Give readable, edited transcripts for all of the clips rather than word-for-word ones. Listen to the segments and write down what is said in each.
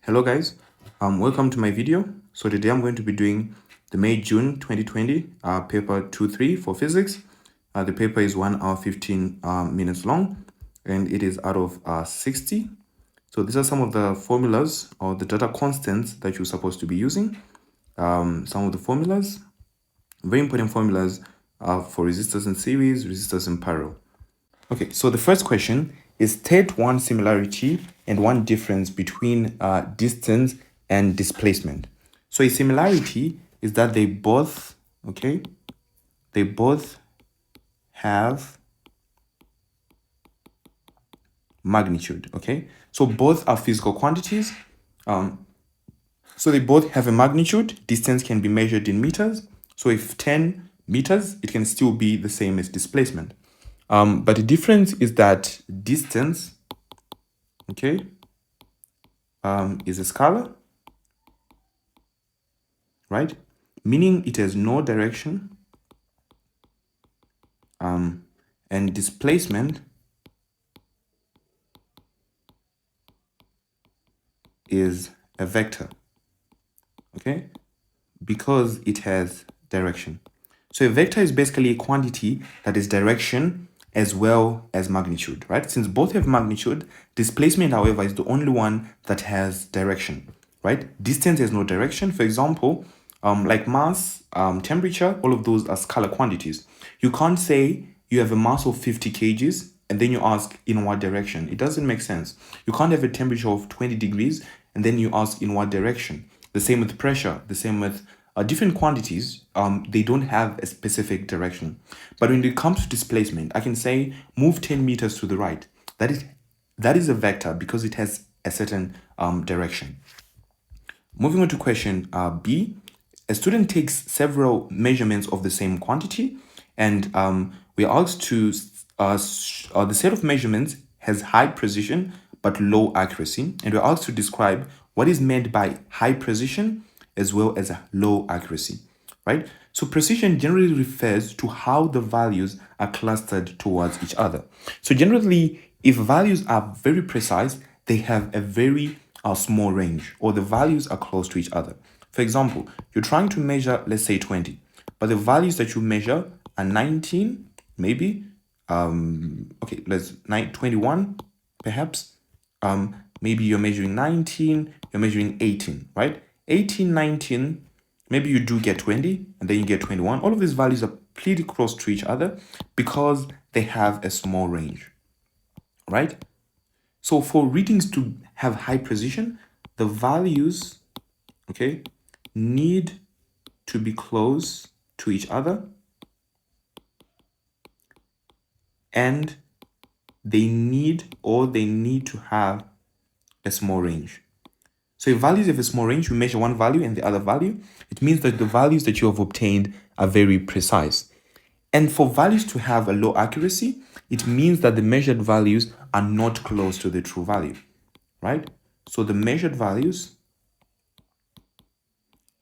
Hello guys, welcome to my video. So today I'm going to be doing the May-June 2020 paper 2-3 for physics. The paper is 1 hour 15 minutes long and it is out of 60. So these are some of the formulas or the data constants that you're supposed to be using. Some of the formulas, very important formulas for resistors in series, resistors in parallel. Okay, so the first question is state one similarity and one difference between distance and displacement. So a similarity is that they both, they both have magnitude, So both are physical quantities. So they both have a magnitude. Distance can be measured in meters. So if 10 meters, it can still be the same as displacement. But the difference is that distance, is a scalar, right? Meaning it has no direction. And displacement is a vector, because it has direction. So a vector is basically a quantity that is direction as well as magnitude, right? Since both have magnitude, displacement, however, is the only one that has direction, right? Distance has no direction. For example, like mass, temperature, all of those are scalar quantities. You can't say you have a mass of 50 kgs and then you ask in what direction. It doesn't make sense. You can't have a temperature of 20 degrees and then you ask in what direction. The same with pressure, the same with different quantities. They don't have a specific direction. But when it comes to displacement, I can say move 10 meters to the right. That is a vector because it has a certain direction. Moving on to question B, a student takes several measurements of the same quantity, and we are asked to, the set of measurements has high precision but low accuracy, and we're asked to describe what is meant by high precision as well as low accuracy, right? So precision generally refers to how the values are clustered towards each other. So generally, if values are very precise, they have a very small range, or the values are close to each other. For example, you're trying to measure, let's say 20, but the values that you measure are 19, maybe, let's 21, perhaps. Maybe you're measuring 19, you're measuring 18, right? 18, 19, maybe you do get 20, and then you get 21. All of these values are pretty close to each other because they have a small range, right? So for readings to have high precision, the values, need to be close to each other, and they need to have a small range. So if values have a small range, you measure one value and the other value, it means that the values that you have obtained are very precise. And for values to have a low accuracy, it means that the measured values are not close to the true value, right? So the measured values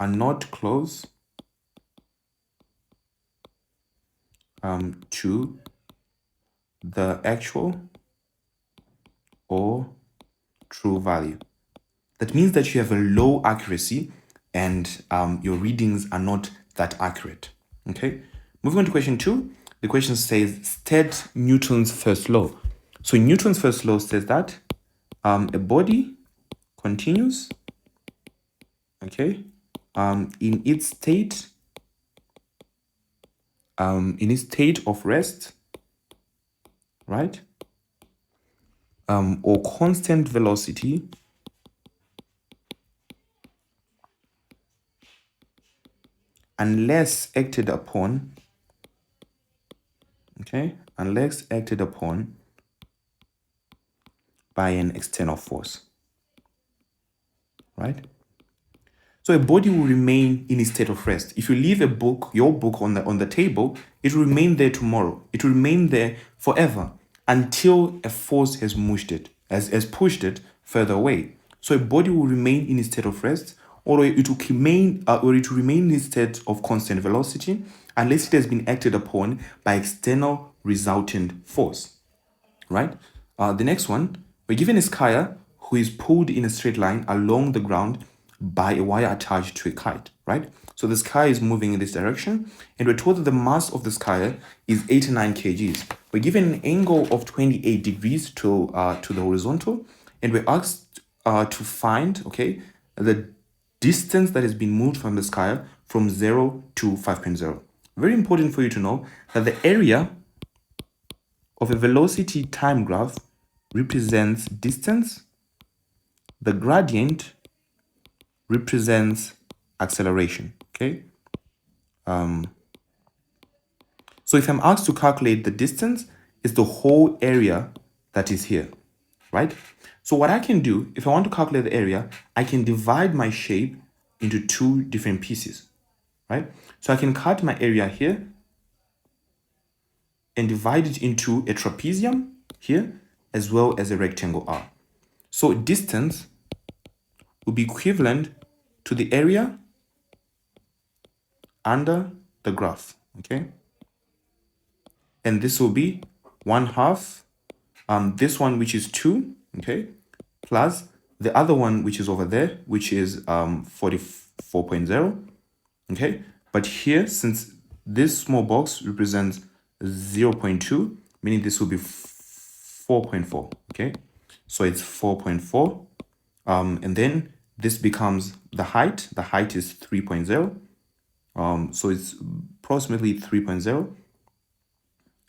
are not close to the actual or true value. That means that you have a low accuracy and your readings are not that accurate, Moving on to question 2, the question says, state Newton's first law. So Newton's first law says that a body continues, in its state of rest, right? Or constant velocity unless acted upon, by an external force, right? So a body will remain in a state of rest. If you leave your book on the table, it will remain there tomorrow. It will remain there forever until a force has pushed it further away. So a body will remain in a state of rest, or it will remain in a state of constant velocity unless it has been acted upon by external resultant force, right? The next one, we're given a skier who is pulled in a straight line along the ground by a wire attached to a kite, right? So the sky is moving in this direction, and we're told that the mass of the sky is 89 kgs. We're given an angle of 28 degrees to the horizontal, and we're asked to find, okay, the distance that has been moved from the sky from 0 to 5.0. Very important for you to know that the area of a velocity time graph represents distance, the gradient represents acceleration, okay? So if I'm asked to calculate the distance, it's the whole area that is here, right? So what I can do, if I want to calculate the area, I can divide my shape into two different pieces, right? So I can cut my area here and divide it into a trapezium here, as well as a rectangle R. So distance will be equivalent to the area under the graph, okay? And this will be 1/2, this one, which is 2, okay, plus the other one, which is over there, which is 44.0, okay? But here, since this small box represents 0.2, meaning this will be 4.4, okay? So it's 4.4, and then this becomes the height. The height is 3.0, so it's approximately 3.0.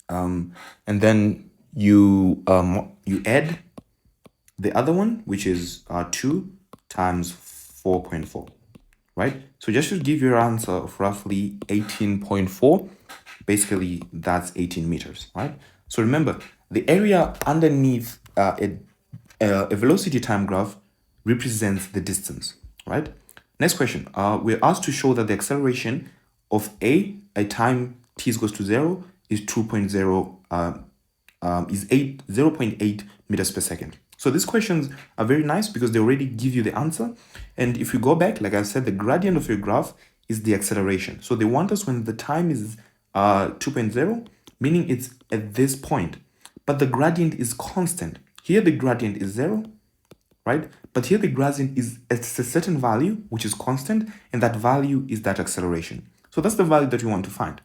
And then you add the other one, which is 2 times 4.4, right? So just to give you your answer of roughly 18.4, basically that's 18 meters, right? So remember, the area underneath a velocity time graph represents the distance, right? Next question, we're asked to show that the acceleration of a time t is equals to 0 is 0.8 meters per second. So these questions are very nice because they already give you the answer. And if you go back, like I said, the gradient of your graph is the acceleration. So they want us when the time is 2.0, meaning it's at this point, but the gradient is constant. Here the gradient is 0, right? But here the gradient is at a certain value, which is constant, and that value is that acceleration. So that's the value that you want to find.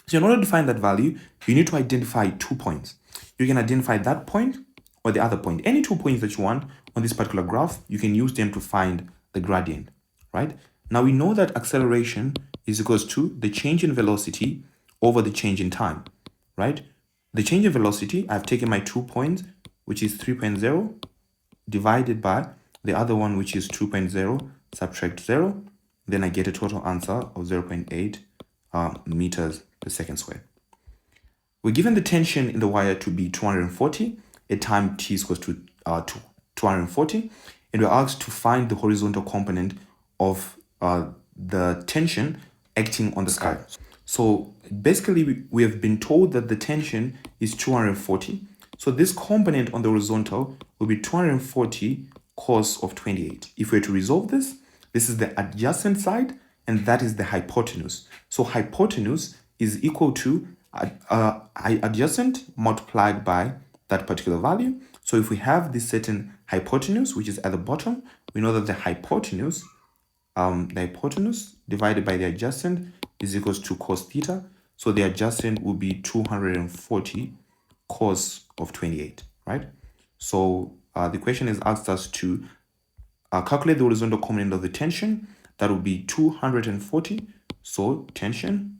So in order to find that value, you need to identify 2 points. You can identify that point or the other point. Any 2 points that you want on this particular graph, you can use them to find the gradient, right? Now we know that acceleration is equals to the change in velocity over the change in time, right? The change in velocity, I've taken my 2 points, which is 3.0, divided by the other one, which is 2.0, subtract 0, then I get a total answer of 0.8 meters per second squared. We're given the tension in the wire to be 240 at time t is equals to 240, and we're asked to find the horizontal component of the tension acting on the sky. So basically, we have been told that the tension is 240. So this component on the horizontal will be 240 cos of 28. If we were to resolve this, this is the adjacent side, and that is the hypotenuse. So hypotenuse is equal to adjacent multiplied by that particular value. So if we have this certain hypotenuse, which is at the bottom, we know that the hypotenuse divided by the adjacent is equals to cos theta. So the adjacent will be 240 cos of 28, right? So the question is asked us to calculate the horizontal component of the tension. That will be 240. So tension,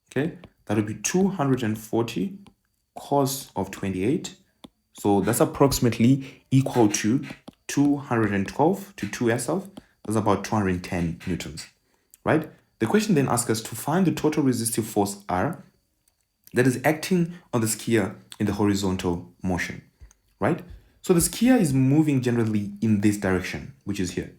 okay, that will be 240 cos of 28. So that's approximately equal to 212 to 2SF. That's about 210 newtons, right? The question then asks us to find the total resistive force R that is acting on the skier in the horizontal motion, right? So the skier is moving generally in this direction, which is here,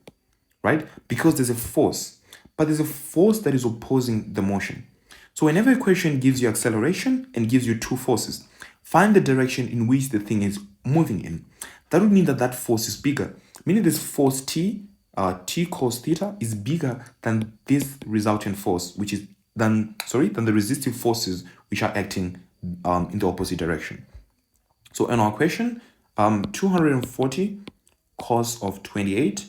right? Because there's a force, but there's a force that is opposing the motion. So whenever a question gives you acceleration and gives you two forces, find the direction in which the thing is moving in. That would mean that that force is bigger, meaning this force T cos theta is bigger than this resultant force, which is than the resistive forces which are acting in the opposite direction. So in our question, 240 cos of 28.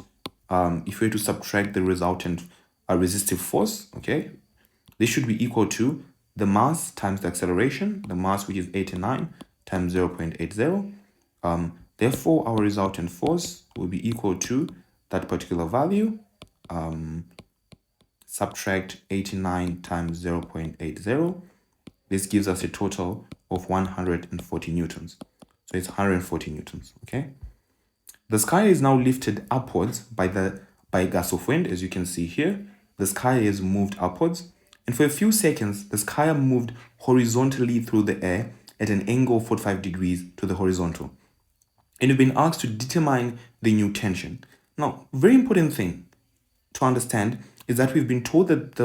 If we were to subtract the resultant resistive force, okay, this should be equal to the mass times the acceleration, the mass which is 89 times 0.80. Therefore, our resultant force will be equal to that particular value, subtract 89 times 0.80. This gives us a total of 140 newtons. So it's 140 newtons, okay? The sky is now lifted upwards by a gust of wind, as you can see here. The sky is moved upwards, and for a few seconds, the sky moved horizontally through the air at an angle of 45 degrees to the horizontal. And you've been asked to determine the new tension. Now, very important thing to understand is that we've been told that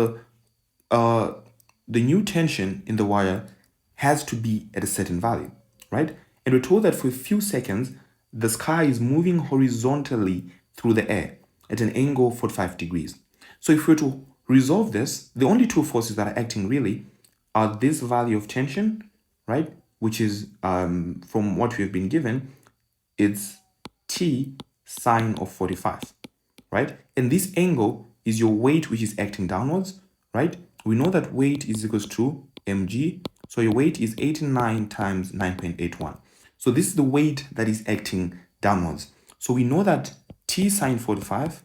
the new tension in the wire has to be at a certain value, right? And we're told that for a few seconds, the sky is moving horizontally through the air at an angle of 45 degrees. So if we were to resolve this, the only two forces that are acting really are this value of tension, right? Which is, from what we've been given, it's T sine of 45, right? And this angle is your weight, which is acting downwards, right? We know that weight is equals to mg. So your weight is 89 times 9.81. So this is the weight that is acting downwards. So we know that T sine 45,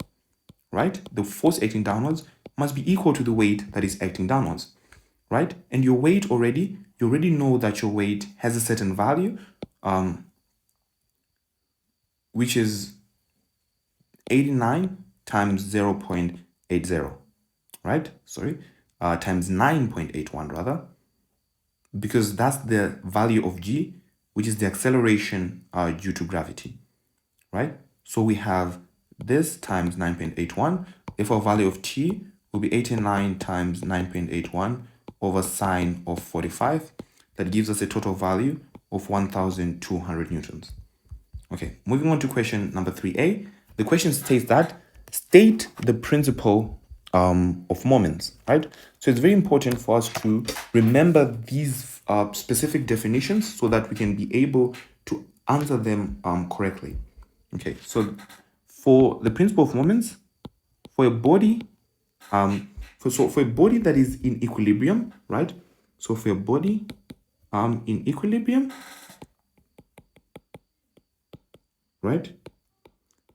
right? The force acting downwards must be equal to the weight that is acting downwards, right? And your weight you already know that your weight has a certain value, which is 89 times 0.80, right? Sorry, times 9.81 rather, because that's the value of g, which is the acceleration due to gravity, right? So we have this times 9.81. If our value of t will be 89 times 9.81 over sine of 45, that gives us a total value of 1,200 newtons. Okay, moving on to question number 3a. The question states that state the principle of moments, right? So it's very important for us to remember these specific definitions so that we can be able to answer them correctly. Okay, so for the principle of moments, for a body, for a body that is in equilibrium, right? So for a body in equilibrium, right?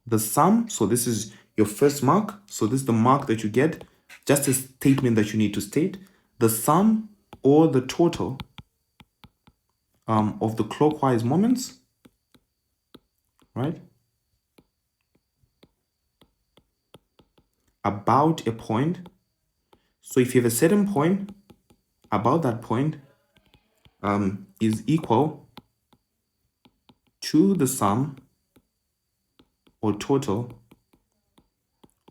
The sum, so this is your first mark. So this is the mark that you get, just a statement that you need to state. The sum or the total of the clockwise moments, right? About a point. So if you have a certain point, about that point is equal to the sum or total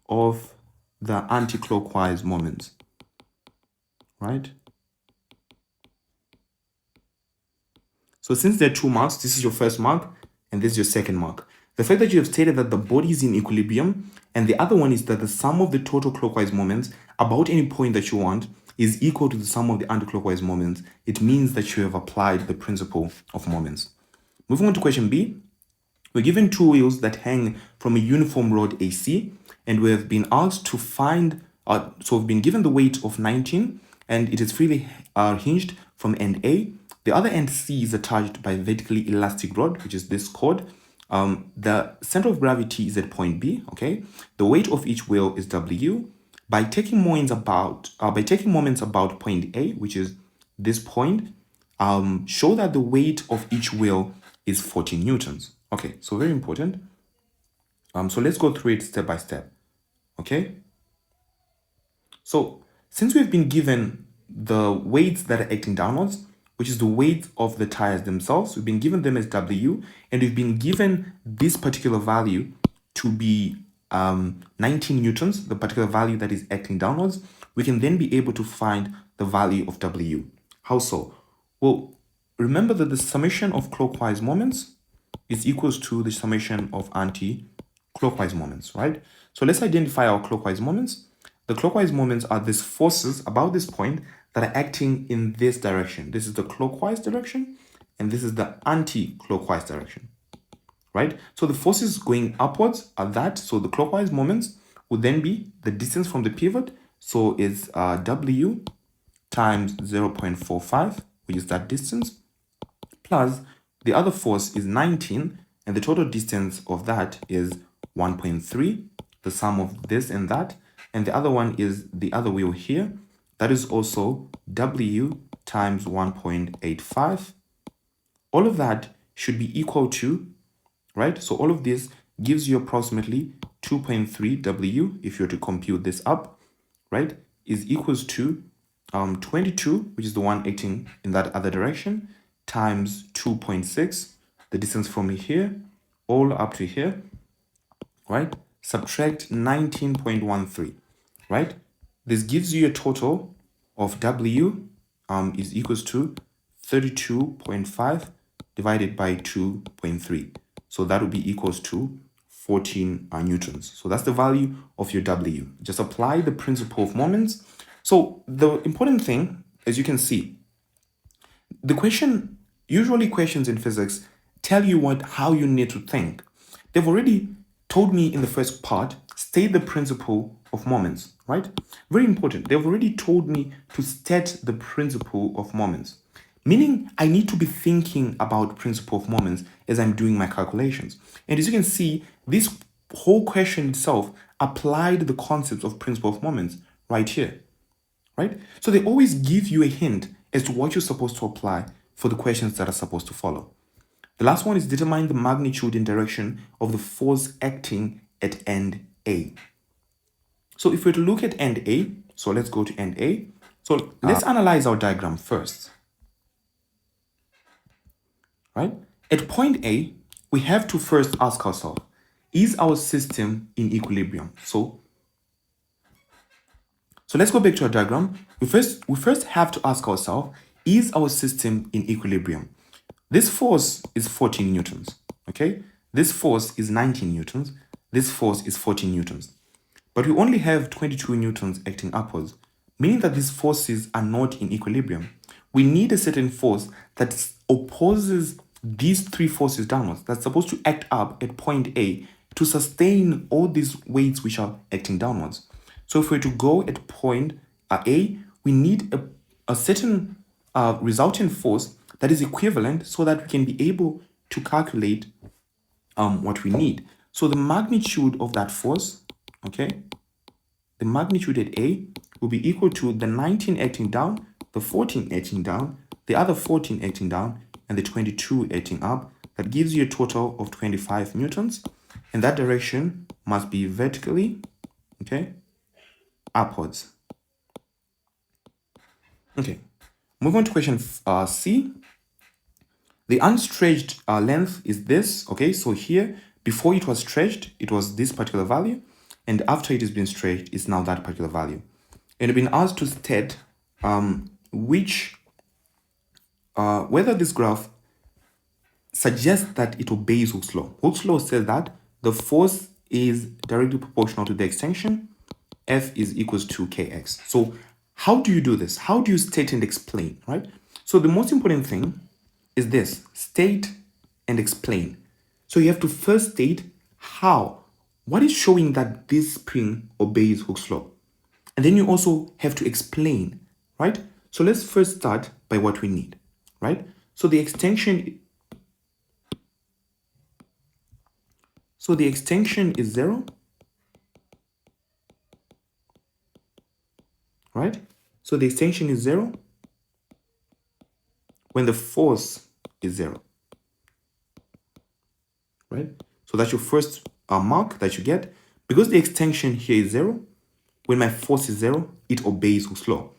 of the anti-clockwise moments, right? So since there are two marks, this is your first mark and this is your second mark. The fact that you have stated that the body is in equilibrium and the other one is that the sum of the total clockwise moments about any point that you want is equal to the sum of the anti-clockwise moments, it means that you have applied the principle of moments. Moving on to question B, we're given two wheels that hang from a uniform rod AC, and we have been asked to find, so we've been given the weight of 19, and it is freely hinged from end A. The other end C is attached by a vertically elastic rod, which is this cord. The center of gravity is at point B, okay? The weight of each wheel is W. By taking moments about point A, which is this point, show that the weight of each wheel is 40 newtons. Okay, so very important. So let's go through it step by step. Okay. So since we've been given the weights that are acting downwards, which is the weight of the tires themselves, we've been given them as W, and we've been given this particular value to be 19 newtons, the particular value that is acting downwards, we can then be able to find the value of W. How so? Well, remember that the summation of clockwise moments is equals to the summation of anti-clockwise moments, right? So let's identify our clockwise moments. The clockwise moments are these forces about this point that are acting in this direction. This is the clockwise direction, and this is the anti-clockwise direction. right? So the forces going upwards are that. So the clockwise moments would then be the distance from the pivot. So it's W times 0.45, which is that distance, plus the other force is 19, and the total distance of that is 1.3, the sum of this and that. And the other one is the other wheel here. That is also W times 1.85. All of that should be equal to, right? So all of this gives you approximately 2.3 W, if you're to compute this up, right, is equals to 22, which is the one acting in that other direction, times 2.6, the distance from here, all up to here, right? Subtract 19.13, right? This gives you a total of W is equals to 32.5 divided by 2.3. So that would be equals to 14 newtons. So that's the value of your W. Just apply the principle of moments. So the important thing, as you can see, the question, usually questions in physics tell you how you need to think. They've already told me in the first part, state the principle of moments, right? Very important. They've already told me to state the principle of moments, meaning I need to be thinking about principle of moments as I'm doing my calculations. And as you can see, this whole question itself applied the concepts of principle of moments right here, right? So they always give you a hint as to what you're supposed to apply for the questions that are supposed to follow. The last one is determine the magnitude and direction of the force acting at end A. So if we're to look at end A, so let's go to end A. So let's analyze our diagram first, right? At point A, we have to first ask ourselves, is our system in equilibrium? So let's go back to our diagram. We first have to ask ourselves, is our system in equilibrium? This force is 14 newtons, okay? This force is 19 newtons. This force is 14 newtons. But we only have 22 newtons acting upwards, meaning that these forces are not in equilibrium. We need a certain force that opposes these three forces downwards, that's supposed to act up at point A to sustain all these weights which are acting downwards. So if we're to go at point A, we need a certain resultant force that is equivalent so that we can be able to calculate what we need. So the magnitude of that force, okay, the magnitude at A will be equal to the 19 acting down, the 14 acting down, the other 14 acting down, and the 22 acting up. That gives you a total of 25 newtons. And that direction must be vertically, okay, upwards. Okay, move on to question C. The unstretched length is this, okay? So here, before it was stretched, it was this particular value, and after it has been stretched, it's now that particular value. And you've been asked to state whether this graph suggests that it obeys Hooke's law. Hooke's law says that the force is directly proportional to the extension, F is equals to Kx. So how do you do this? How do you state and explain, right? So the most important thing is this, state and explain. So you have to first state how, what is showing that this spring obeys Hooke's law. And then you also have to explain, right? So let's first start by what we need, right? So the extension is 0, right? So the extension is 0 when the force is 0, right? So that's your first mark that you get. Because the extension here is 0, when my force is 0, it obeys Hooke's law.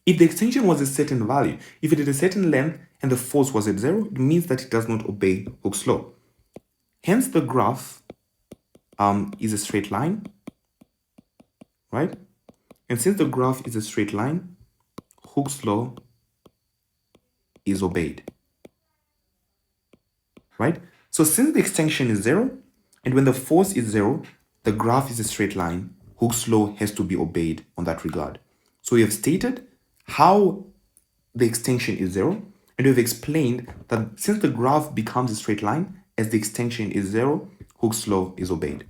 If the extension was a certain value, if it is a certain length and the force was at 0, it means that it does not obey Hooke's law. Hence, the graph is a straight line, right? And since the graph is a straight line, Hooke's law is obeyed, right? So since the extension is 0, and when the force is 0, the graph is a straight line, Hooke's law has to be obeyed on that regard. So we have stated how the extension is 0, and we've explained that since the graph becomes a straight line, as the extension is 0, Hooke's law is obeyed.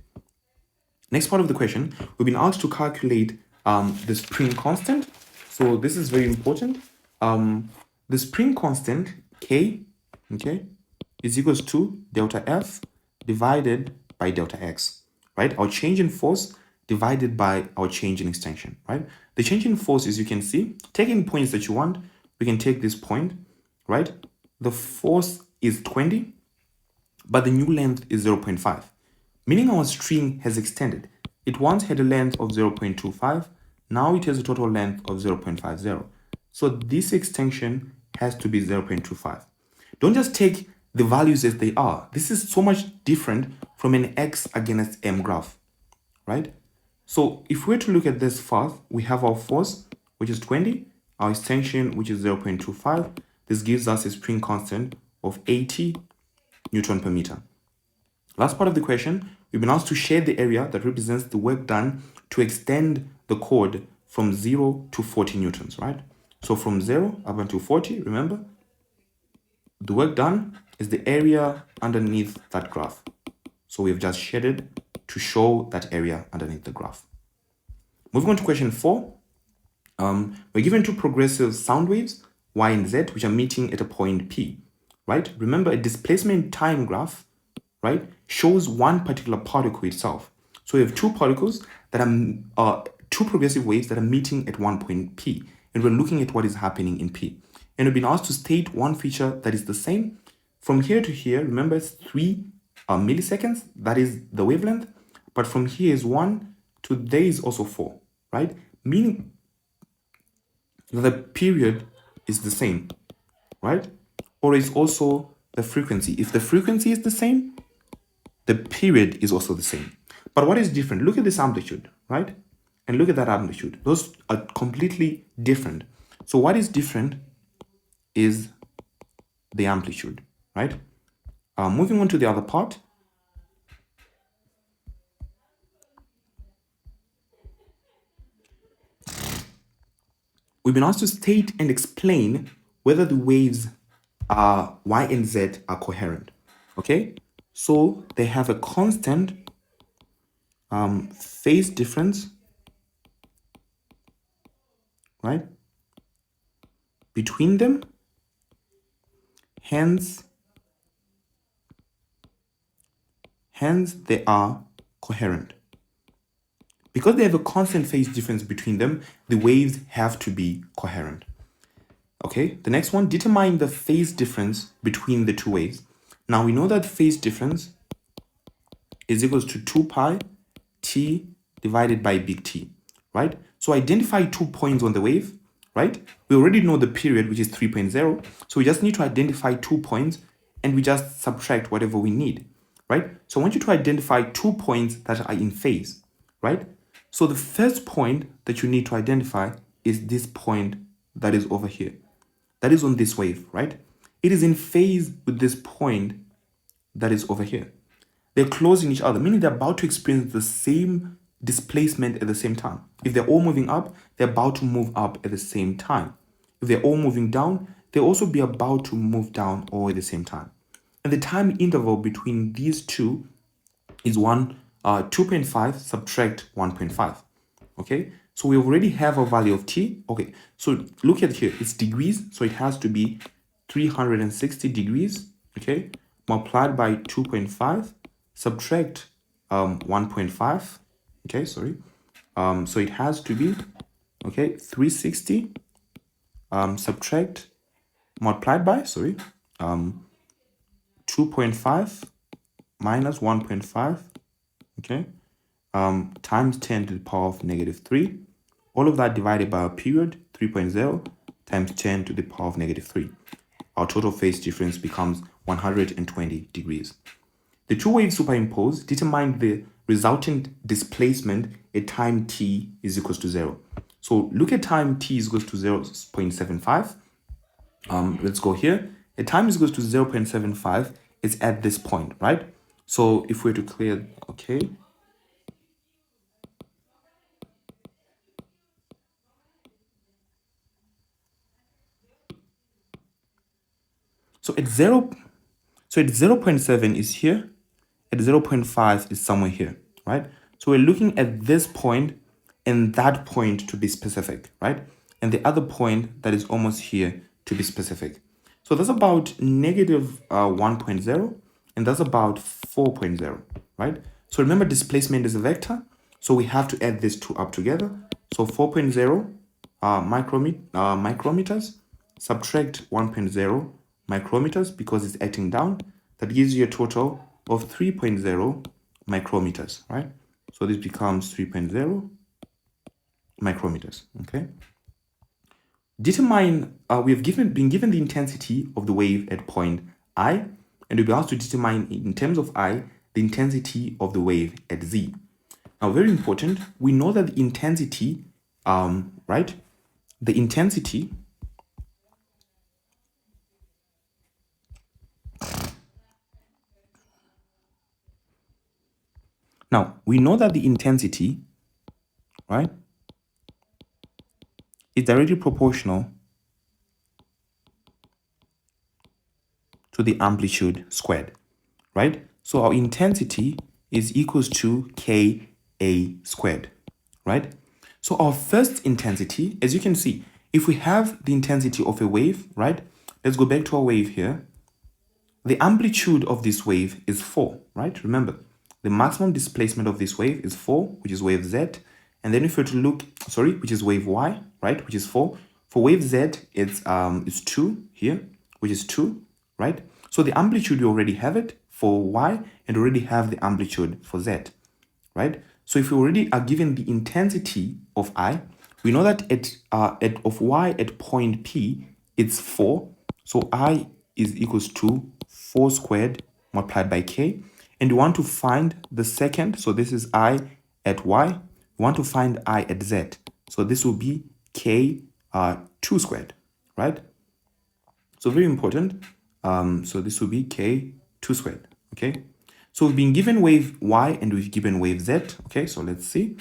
Next part of the question, we've been asked to calculate the spring constant. So this is very important. The spring constant, K, okay, is equals to delta F divided by delta X, right? Our change in force divided by our change in extension, right? The change in force, as you can see, taking points that you want, we can take this point, right? The force is 20, but the new length is 0.5, meaning our string has extended. It once had a length of 0.25, now it has a total length of 0.50. So this extension has to be 0.25. Don't just take the values as they are. This is so much different from an x against m graph, right? So if we're to look at this first, we have our force, which is 20, our extension, which is 0.25. This gives us a spring constant of 80 Newton per meter. Last part of the question, we've been asked to shade the area that represents the work done to extend the cord from 0 to 40 newtons, right? So from 0 up until 40, remember, the work done is the area underneath that graph. So we've just shaded to show that area underneath the graph. Moving on to question 4, we're given two progressive sound waves, y and z, which are meeting at a point P, right? Remember, a displacement time graph, right, shows one particular particle itself. So we have two particles that are two progressive waves that are meeting at one point P, and we're looking at what is happening in P. And we've been asked to state one feature that is the same. From here to here, remember, it's 3 milliseconds, that is the wavelength, but from here is 1 to there is also 4, right? Meaning that the period is the same, right? Or is also the frequency. If the frequency is the same, the period is also the same. But what is different? Look at this amplitude, right? And look at that amplitude. Those are completely different. So what is different is the amplitude, right? Moving on to the other part. We've been asked to state and explain whether the waves y and z are coherent, okay? So they have a constant phase difference, right, between them, hence they are coherent. Because they have a constant phase difference between them, the waves have to be coherent. Okay, the next one, determine the phase difference between the two waves. Now we know that phase difference is equals to 2 pi t divided by big T, right? So identify 2 points on the wave, right? We already know the period, which is 3.0. So we just need to identify 2 points and we just subtract whatever we need, right? So I want you to identify 2 points that are in phase, right? So the first point that you need to identify is this point that is over here. That is on this wave, right? It is in phase with this point that is over here. They're closing each other, meaning they're about to experience the same displacement at the same time. If they're all moving up, they're about to move up at the same time. If they're all moving down, they'll also be about to move down all at the same time. And the time interval between these two is 2.5 subtract 1.5. Okay, so we already have a value of t. Okay, so look at here, it's degrees, so it has to be 360 degrees, okay, multiplied by 2.5, subtract 1.5, okay, sorry, so it has to be, okay, 360 subtract multiplied by, sorry, 2.5 minus 1.5, okay, times 10 to the power of negative 3. All of that divided by our period, 3.0, times 10 to the power of negative 3. Our total phase difference becomes 120 degrees. The two waves superimposed determine the resultant displacement at time t is equals to 0. So look at time t is equals to 0.75. Let's go here. At time is equals to 0.75, it's at this point, right? So if we're to clear, okay, so So at 0.7 is here, at 0.5 is somewhere here, right? So we're looking at this point and that point to be specific, right? And the other point that is almost here to be specific. So that's about negative 1.0 and that's about 4.0, right? So remember displacement is a vector. So we have to add these two up together. So 4.0 micrometers, subtract 1.0 micrometers because it's acting down. That gives you a total of 3.0 micrometers, right? So this becomes 3.0 micrometers, okay? Determine, we've been given the intensity of the wave at point I, and we'll be asked to determine in terms of I, the intensity of the wave at Z. Now, very important, we know that the intensity, right? The intensity now, we know that the intensity, right, is directly proportional to the amplitude squared, right? So our intensity is equals to Ka squared, right? So our first intensity, as you can see, if we have the intensity of a wave, right? Let's go back to our wave here. The amplitude of this wave is 4, right? Remember, the maximum displacement of this wave is 4, which is wave Z. And then if we were to look, which is wave Y, right? Which is 4. For wave Z, it's 2 here, which is 2, right? So the amplitude, you already have it for Y and already have the amplitude for Z, right? So if we already are given the intensity of I, we know that of Y at point P, it's 4. So I is equals to 4 squared multiplied by K. And we want to find the second. So this is I at Y. We want to find I at Z. So this will be K 2 squared, right? So very important. So this will be K 2 squared, okay? So we've been given wave Y and we've given wave Z, okay? So let's see.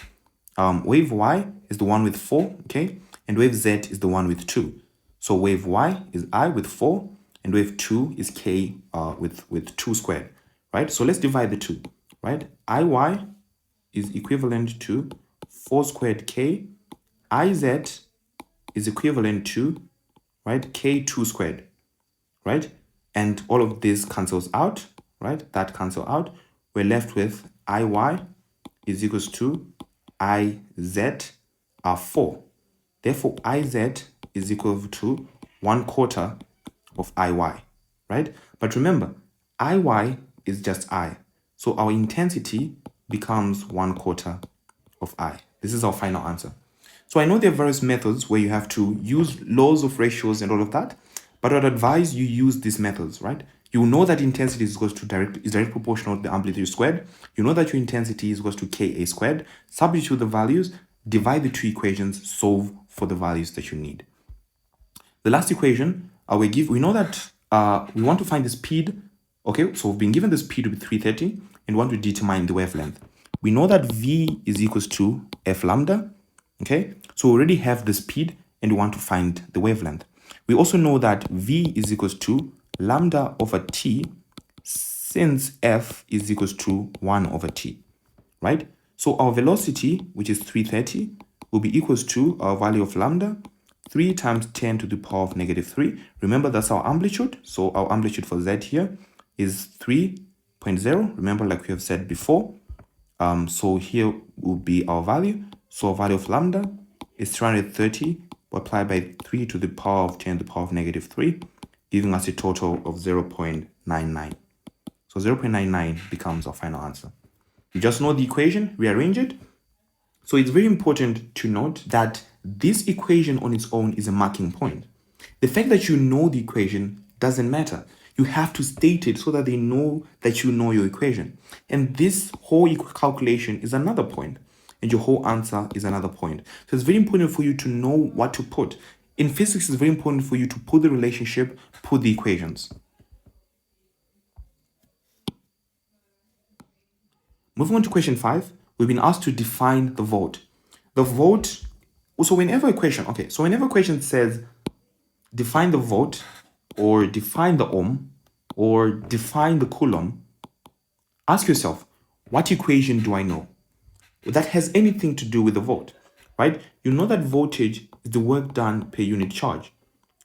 Wave Y is the one with 4, okay? And wave Z is the one with 2. So wave Y is I with 4 and wave 2 is K with 2 squared, right? So let's divide the two, right? IY is equivalent to 4 squared K. IZ is equivalent to, right, K2 squared, right? And all of this cancels out, right? That cancel out. We're left with IY is equals to IZ 4. Therefore, IZ is equal to 1/4 of IY, right? But remember, IY is just I. So our intensity becomes 1/4 of I. This is our final answer. So I know there are various methods where you have to use laws of ratios and all of that, but I'd advise you use these methods, right? You know that intensity is direct proportional to the amplitude squared. You know that your intensity is equals to Ka squared. Substitute the values, divide the two equations, solve for the values that you need. The last equation, we know that we want to find the speed. Okay, so we've been given the speed to be 330 and want to determine the wavelength. We know that V is equals to F lambda. Okay, so we already have the speed and we want to find the wavelength. We also know that V is equals to lambda over T since F is equals to 1 over T, right? So our velocity, which is 330, will be equals to our value of lambda, 3 times 10 to the power of negative 3. Remember, that's our amplitude. So our amplitude for Z here is 3.0. Remember, like we have said before. So here will be our value. So our value of lambda is 330 multiplied by 3 to the power of 10 to the power of negative 3, giving us a total of 0.99. So 0.99 becomes our final answer. You just know the equation, rearrange it. So it's very important to note that this equation on its own is a marking point. The fact that you know the equation doesn't matter. You have to state it so that they know that you know your equation. And this whole calculation is another point, and your whole answer is another point. So it's very important for you to know what to put. In physics, it's very important for you to put the relationship, put the equations. Moving on to question 5, we've been asked to define the volt. The volt, so whenever a question says define the volt or define the ohm, or define the coulomb, ask yourself, what equation do I know that has anything to do with the volt, right? You know that voltage is the work done per unit charge,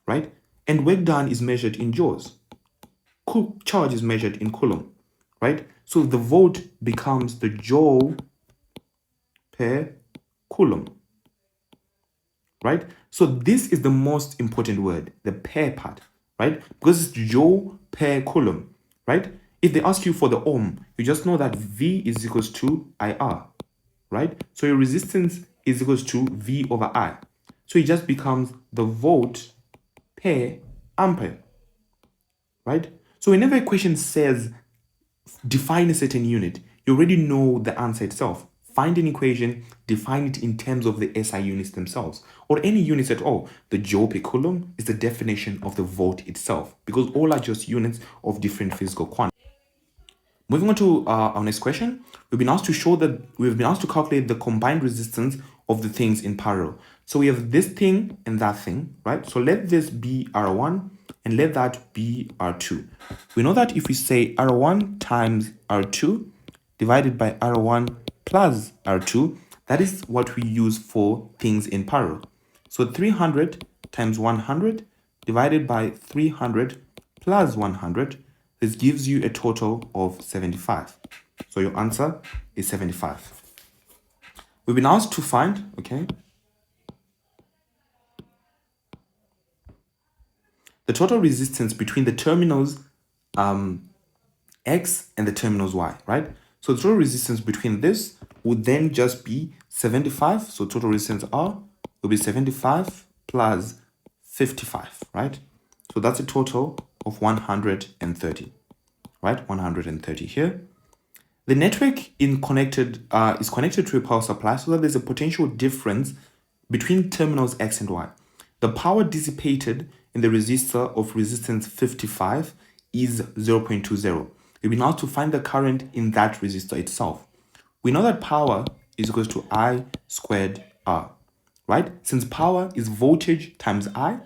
right? And work done is measured in joules. Charge is measured in coulomb, right? So the volt becomes the joule per coulomb, right? So this is the most important word, the per part, right? Because it's joule per coulomb, right? If they ask you for the ohm, you just know that V is equals to IR, right? So your resistance is equals to V over I. So it just becomes the volt per ampere, right? So whenever a question says define a certain unit, you already know the answer itself. Find an equation, define it in terms of the SI units themselves, or any units at all. The joule per coulomb is the definition of the volt itself, because all are just units of different physical quantities. Moving on to our next question, we've been asked to calculate the combined resistance of the things in parallel. So we have this thing and that thing, right? So let this be R1 and let that be R2. We know that if we say R1 times R2 divided by R1 plus R2, that is what we use for things in parallel. So 300 times 100 divided by 300 plus 100, this gives you a total of 75. So your answer is 75. We've been asked to find, okay, the total resistance between the terminals X and the terminals Y, right? So the total resistance between this would then just be 75. So total resistance R will be 75 plus 55, right? So that's a total of 130, right? 130 here. The network is connected to a power supply so that there's a potential difference between terminals X and Y. The power dissipated in the resistor of resistance 55 is 0.20. We'll be now to find the current in that resistor itself. We know that power is equal to I squared R, right? Since power is voltage times I,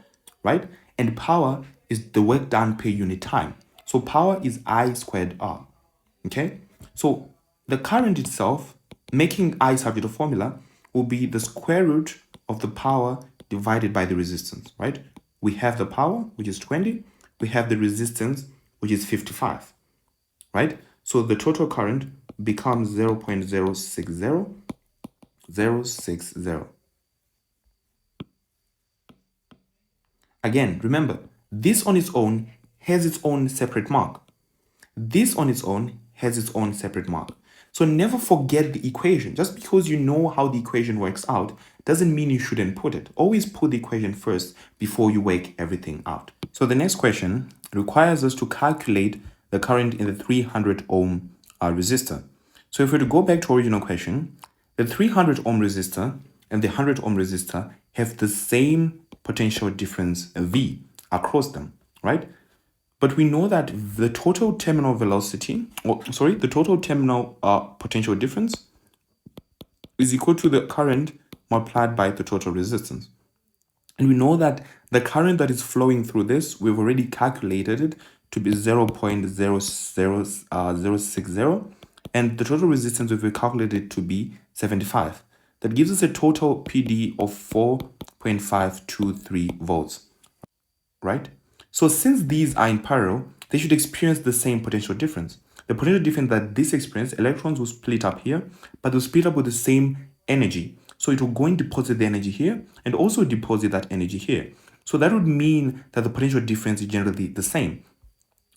right? And power is the work done per unit time. So power is I squared R, okay? So the current itself, making I subject to formula, will be the square root of the power divided by the resistance, right? We have the power, which is 20. We have the resistance, which is 55, right? So the total current becomes 0.060060. Again, remember, this on its own has its own separate mark. This on its own has its own separate mark. So never forget the equation. Just because you know how the equation works out doesn't mean you shouldn't put it. Always put the equation first before you work everything out. So the next question requires us to calculate the current in the 300 ohm resistor. So if we were to go back to original question, the 300 ohm resistor and the 100 ohm resistor have the same potential difference V across them, right? But we know that the total terminal velocity, the total terminal potential difference is equal to the current multiplied by the total resistance. And we know that the current that is flowing through this, we've already calculated it to be 0.00060. And the total resistance, we've calculated to be 75. That gives us a total PD of 4.523 volts, right? So since these are in parallel, they should experience the same potential difference. The potential difference that this experience, electrons will split up here, but they'll split up with the same energy. So it will go and deposit the energy here and also deposit that energy here. So that would mean that the potential difference is generally the same.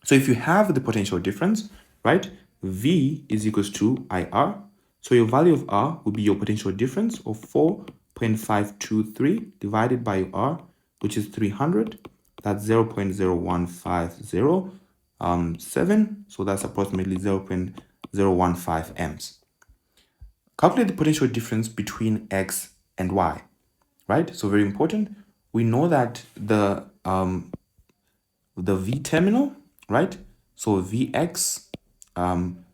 So if you have the potential difference, right, V is equals to IR. So your value of R will be your potential difference of 4.523 divided by your R, which is 300. That's 0.01507. So that's approximately 0.015 amps. Calculate the potential difference between X and Y, right? So very important. We know that the V terminal, right? So Vx and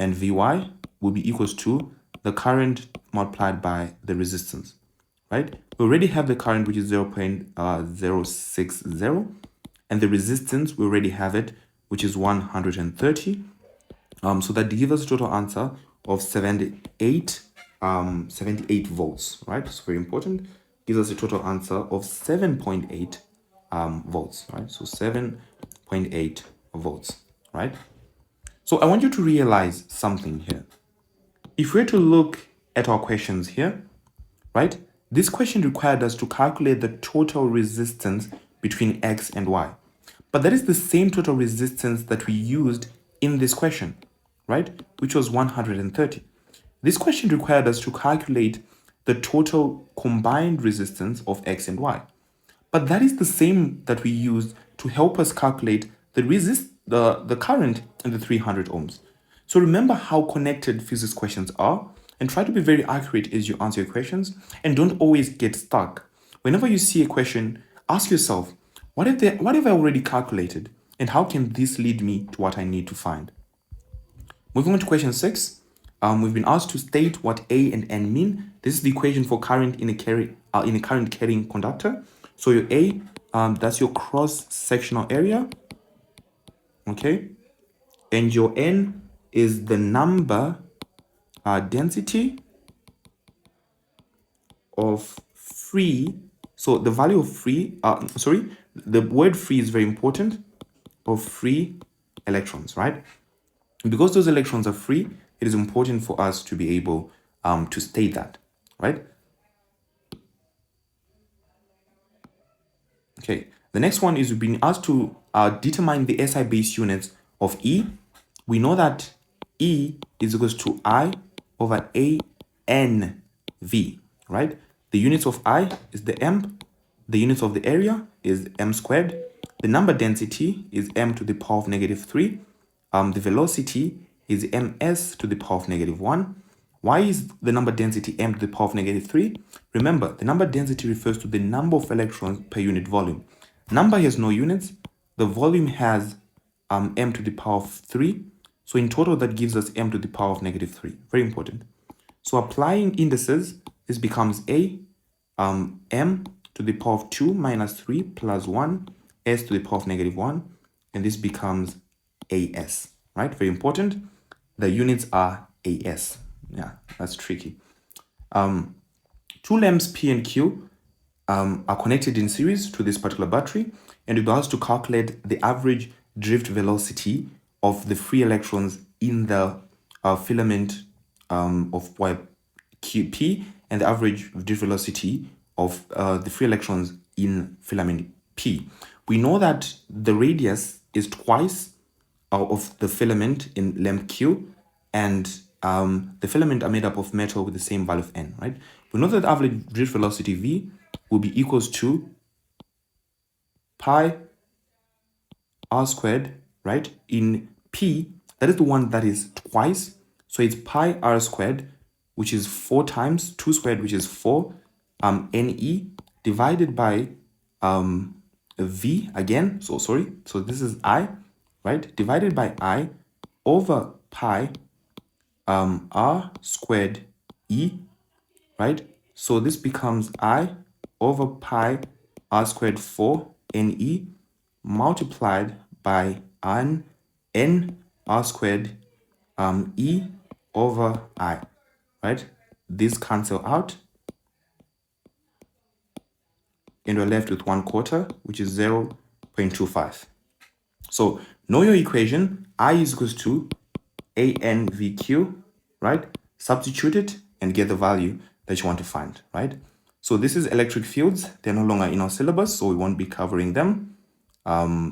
Vy will be equals to the current multiplied by the resistance, right? We already have the current, which is 0.060, and the resistance, we already have it, which is 130. So that gives us a total answer of 78 volts, right? It's very important. Gives us a total answer of 7.8 volts, right? So 7.8 volts, right? So I want you to realize something here. If we're to look at our questions here, right? This question required us to calculate the total resistance between X and Y. But that is the same total resistance that we used in this question, right? Which was 130. This question required us to calculate the total combined resistance of X and Y. But that is the same that we used to help us calculate the current in the 300 ohms. So remember how connected physics questions are, and try to be very accurate as you answer your questions, and don't always get stuck. Whenever you see a question, ask yourself, what have I already calculated, and how can this lead me to what I need to find? Moving on to question 6, we've been asked to state what A and N mean. This is the equation for current in a current carrying conductor. So your A, that's your cross-sectional area, okay? And your N is the number density of free. So the value of free, the word free is very important, of free electrons, right? Because those electrons are free, it is important for us to be able to state that, right? Okay, the next one is we've been asked to determine the SI base units of E. We know that E is equals to I over ANV, right? The units of I is the M, the units of the area is M squared, the number density is M to the power of -3, the velocity is ms to the power of -1. Why is the number density m to the power of -3? Remember, the number density refers to the number of electrons per unit volume. Number has no units. The volume has m to the power of 3. So in total, that gives us m to the power of -3. Very important. So applying indices, this becomes a m to the power of 2 minus 3 plus 1, s to the power of -1, and this becomes as, right? Very important. The units are as. Yeah, that's tricky. Two lamps P and Q are connected in series to this particular battery, and we're asked to calculate the average drift velocity of the free electrons in the filament of wire QP, and the average drift velocity of the free electrons in filament P. We know that the radius is twice of the filament in lamp Q, and the filament are made up of metal with the same value of N, right? We know that the average drift velocity V will be equals to pi r squared, right? In P, that is the one that is twice. So it's pi r squared, which is 4 times 2 squared, which is 4, Ne divided by V again. So this is I, right? Divided by I over pi r squared E, right? So this becomes I over pi r squared 4 Ne multiplied by n r squared E over I, right? These cancel out, and we're left with 1/4, which is 0.25. So know your equation. I is equals to ANVQ, right? Substitute it and get the value that you want to find, right? So this is electric fields. They're no longer in our syllabus, so we won't be covering them.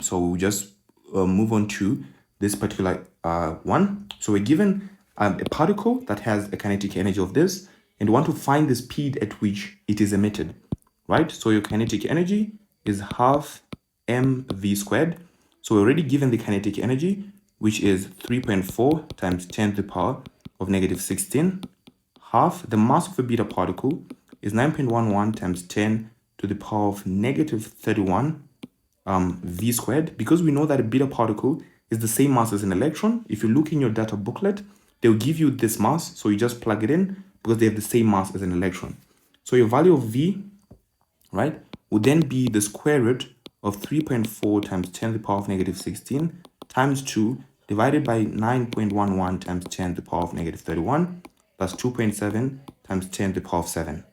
So we'll just move on to this particular one. So we're given a particle that has a kinetic energy of this, and we want to find the speed at which it is emitted, right? So your kinetic energy is half mv squared. So we're already given the kinetic energy, which is 3.4 times 10 to the power of -16. Half the mass of a beta particle is 9.11 times 10 to the power of -31 v squared. Because we know that a beta particle is the same mass as an electron. If you look in your data booklet, they'll give you this mass, so you just plug it in because they have the same mass as an electron. So your value of v, right, would then be the square root of 3.4 times 10 to the power of -16 times 2 divided by 9.11 times 10 to the power of negative 31 plus 2.7 times 10 to the power of 7.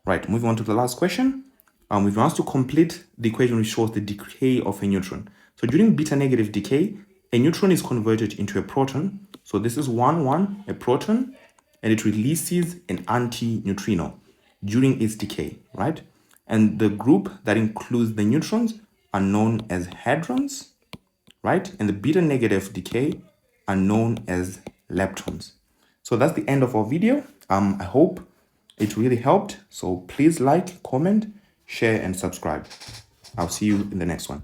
Right, moving on to the last question. We've been asked to complete the equation which shows the decay of a neutron. So during beta negative decay, a neutron is converted into a proton. So this is 1, a proton, and it releases an anti-neutrino during its decay, right? And the group that includes the neutrons are known as hadrons, right? And the beta negative decay are known as leptons. So that's the end of our video. I hope it really helped. So please like, comment, share, and subscribe. I'll see you in the next one.